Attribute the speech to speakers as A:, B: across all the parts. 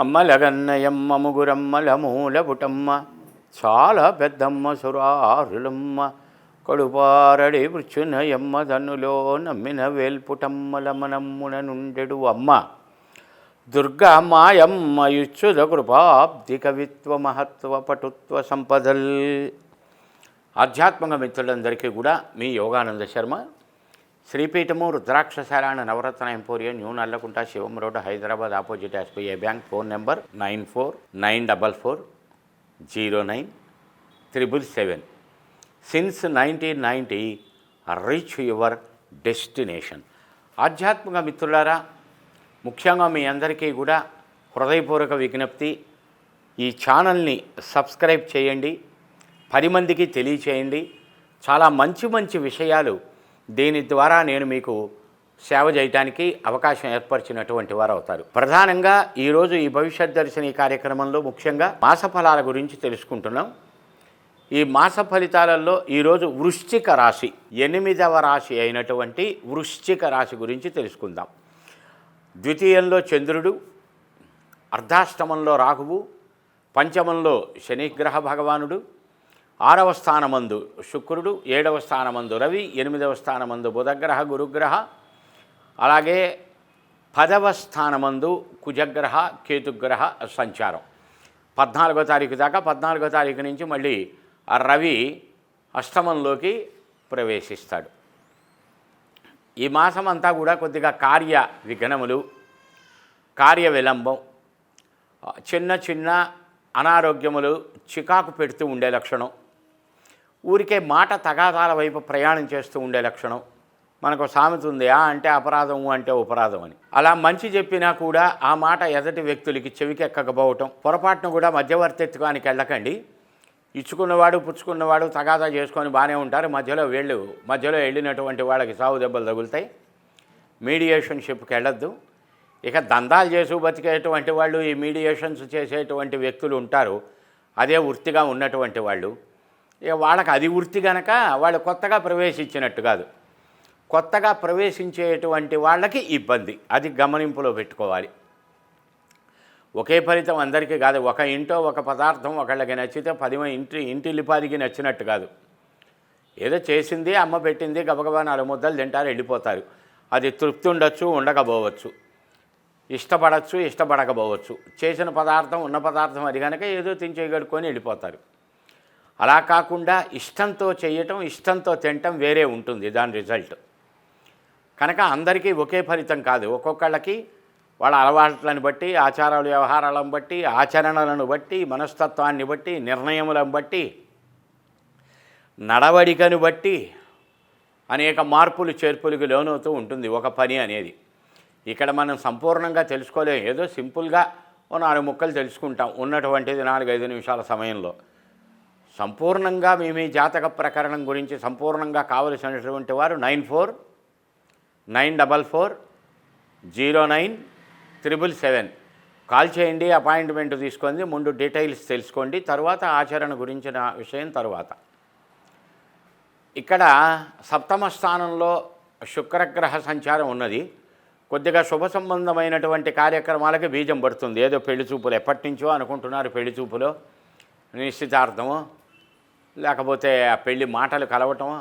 A: అమ్మలగన్నయమ్మ ముగురమ్మల మూలపుటమ్మ చాలా పెద్దమ్మ సురారులమ్మ కడుపారడి వృచ్చునయమ్మ దన్నులో నమ్మిన వేల్పుటమ్మల మనమ్మున నుండెడు అమ్మ దుర్గా మాయమ్మ యుచ్చుద కృపాబ్ది కవిత్వ మహత్వ పటుత్వ సంపదల్. ఆధ్యాత్మిక మిత్రులందరికీ కూడా మీ యోగానంద శర్మ, శ్రీపీఠము రుద్రాక్షశారాయణ Navaratna emporium, new Nallakunta, Shivam road, Hyderabad, opposite SBI bank. Phone number 9494409777. Since 1990 reach your destination. ఆధ్యాత్మిక మిత్రులారా, ముఖ్యంగా మీ అందరికీ కూడా హృదయపూర్వక విజ్ఞప్తి, ఈ ఛానల్ని సబ్స్క్రైబ్ చేయండి, 10 మందికి తెలియచేయండి. చాలా మంచి మంచి విషయాలు దీని ద్వారా నేను మీకు సేవ చేయడానికి అవకాశం ఏర్పరిచినటువంటి వారు అవుతారు. ప్రధానంగా ఈరోజు ఈ భవిష్యత్ దర్శిని కార్యక్రమంలో ముఖ్యంగా మాస ఫలాల గురించి తెలుసుకుంటున్నాం. ఈ మాస ఫలితాలలో ఈరోజు వృశ్చిక రాశి, 8వ రాశి అయినటువంటి వృశ్చిక రాశి గురించి తెలుసుకుందాం. ద్వితీయంలో చంద్రుడు, అర్ధాష్టమంలో రాహువు, పంచమంలో శనిగ్రహ భగవానుడు, 6వ స్థానమందు శుక్రుడు, 7వ స్థానమందు రవి, 8వ స్థానమందు బుధగ్రహ గురుగ్రహ, అలాగే 10వ స్థానమందు కుజగ్రహ కేతుగ్రహ సంచారం. 14వ తారీఖు దాకా, 14వ తారీఖు నుంచి మళ్ళీ ఆ రవి అష్టమంలోకి ప్రవేశిస్తాడు. ఈ మాసం అంతా కూడా కొద్దిగా కార్య విఘ్నములు, కార్య విలంబం, చిన్న చిన్న అనారోగ్యములు చికాకు పెడుతూ ఉండే లక్షణం, ఊరికే మాట తగాదాల వైపు ప్రయాణం చేస్తూ ఉండే లక్షణం. మనకు సామెత ఉంది, అంటే అపరాధం, అంటే ఉపరాధం అని. అలా మంచి చెప్పినా కూడా ఆ మాట ఎదటి వ్యక్తులకి చెవికెక్కకపోవటం, పొరపాటును కూడా మధ్యవర్తిత్వానికి వెళ్ళకండి. ఇచ్చుకున్నవాడు పుచ్చుకున్నవాడు తగాదా చేసుకొని బాగానే ఉంటారు, మధ్యలో వెళ్ళినటువంటి వాళ్ళకి సాగు దెబ్బలు తగులుతాయి. మీడియేషన్షిప్కి వెళ్ళొద్దు. ఇక దందాలు చేసి బతికేటువంటి వాళ్ళు, ఈ మీడియేషన్స్ చేసేటువంటి వ్యక్తులు ఉంటారు, అదే వృత్తిగా ఉన్నటువంటి వాళ్ళు. ఇక వాళ్ళకి అది వృత్తి కనుక వాళ్ళు కొత్తగా ప్రవేశించినట్టు కాదు, కొత్తగా ప్రవేశించేటువంటి వాళ్ళకి ఇబ్బంది. అది గమనింపులో పెట్టుకోవాలి. ఒకే ఫలితం అందరికీ కాదు. ఒక ఇంటో ఒక పదార్థం ఒకళ్ళకి నచ్చితే 10 ఇంటిల్లిపాదికి నచ్చినట్టు కాదు. ఏదో చేసింది, అమ్మ పెట్టింది, గబగబా 4 ముద్దలు తింటారు, వెళ్ళిపోతారు. అది తృప్తి ఉండొచ్చు, ఉండకపోవచ్చు, ఇష్టపడచ్చు, ఇష్టపడకపోవచ్చు. చేసిన పదార్థం ఉన్న పదార్థం అది కనుక ఏదో తించేయగడుకొని వెళ్ళిపోతారు. అలా కాకుండా ఇష్టంతో చేయటం, ఇష్టంతో తినటం వేరే ఉంటుంది దాని రిజల్ట్. కనుక అందరికీ ఒకే ఫలితం కాదు. ఒక్కొక్కళ్ళకి వాళ్ళ అలవాట్లను బట్టి, ఆచారాల వ్యవహారాలను బట్టి, ఆచరణలను బట్టి, మనస్తత్వాన్ని బట్టి, నిర్ణయములను బట్టి, నడవడికను బట్టి అనేక మార్పులు చేర్పులకు లోనవుతూ ఉంటుంది ఒక పని అనేది. ఇక్కడ మనం సంపూర్ణంగా తెలుసుకోలేం. ఏదో సింపుల్గా 4 ముక్కలు తెలుసుకుంటాం ఉన్నటువంటిది 4-5 నిమిషాల సమయంలో. సంపూర్ణంగా మీ జాతక ప్రకరణం గురించి సంపూర్ణంగా కావలసినటువంటి వారు 9494409777 కాల్ చేయండి. అపాయింట్మెంట్ తీసుకొని ముందు డీటెయిల్స్ తెలుసుకోండి, తర్వాత ఆచరణ గురించిన విషయం తర్వాత. ఇక్కడ 7వ స్థానంలో శుక్రగ్రహ సంచారం ఉన్నది. కొద్దిగా శుభ సంబంధమైనటువంటి కార్యక్రమాలకి బీజం పడుతుంది. ఏదో పెళ్లి చూపులు ఎప్పటి నుంచో అనుకుంటున్నారు, పెళ్లి చూపులో నిశ్చితార్థమో, లేకపోతే ఆ పెళ్లి మాటలు కలవటమో,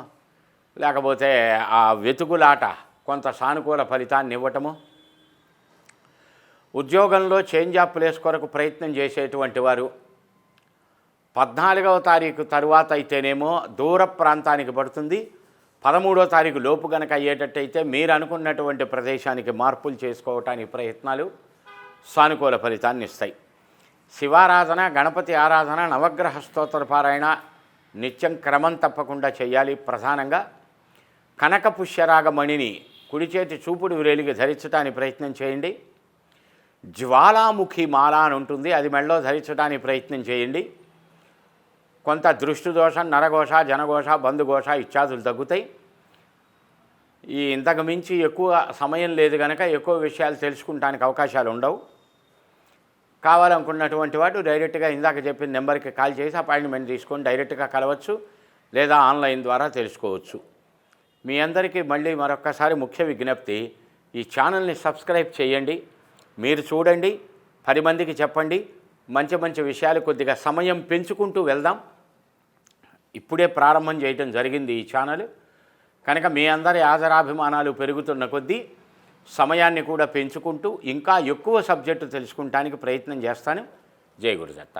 A: లేకపోతే ఆ వెతుకులాట కొంత సానుకూల ఫలితాన్ని ఇవ్వటము. ఉద్యోగంలో చేంజ్ ఆఫ్ ప్లేస్ కొరకు ప్రయత్నం చేసేటువంటి వారు 14వ తారీఖు తరువాత అయితేనేమో దూర ప్రాంతానికి పడుతుంది. 13వ తారీఖు లోపు కనుక అయ్యేటట్టయితే మీరు అనుకున్నటువంటి ప్రదేశానికి మార్పులు చేసుకోవటానికి ప్రయత్నాలు సానుకూల ఫలితాన్ని ఇస్తాయి. శివారాధన, గణపతి ఆరాధన, నవగ్రహ స్తోత్ర పారాయణ నిత్యం క్రమం తప్పకుండా చేయాలి. ప్రధానంగా కనక పుష్యరాగమణిని కుడి చేతి చూపుడు వ్రేలికి ధరించడానికి ప్రయత్నం చేయండి. జ్వాలాముఖి మాల అని ఉంటుంది, అది మెడలో ధరించడానికి ప్రయత్నం చేయండి. కొంత దృష్టి దోషం, నరఘోష, జనఘోష, బంధుఘోష ఇత్యాదులు తగ్గుతాయి. ఇంతకు మించి ఎక్కువ సమయం లేదు కనుక ఎక్కువ విషయాలు తెలుసుకుంటానికి అవకాశాలు ఉండవు. కావాలనుకున్నటువంటి వాడు డైరెక్ట్గా ఇందాక చెప్పిన నెంబర్కి కాల్ చేసి అపాయింట్మెంట్ తీసుకొని డైరెక్ట్గా కలవచ్చు, లేదా ఆన్లైన్ ద్వారా తెలుసుకోవచ్చు. మీ అందరికీ మళ్ళీ మరొక్కసారి ముఖ్య విజ్ఞప్తి, ఈ ఛానల్ని సబ్స్క్రైబ్ చేయండి. మీరు చూడండి, 10 మందికి చెప్పండి. మంచి మంచి విషయాలు కొద్దిగా సమయం పెంచుకుంటూ వెళ్దాం. ఇప్పుడే ప్రారంభం చేయటం జరిగింది ఈ ఛానల్ కనుక మీ అందరి ఆదరాభిమానాలు పెరుగుతున్న కొద్దీ సమయాన్ని కూడా పెంచుకుంటూ ఇంకా ఎక్కువ సబ్జెక్టు తెలుసుకుంటానికి ప్రయత్నం చేస్తాను. జై గురుదత్త.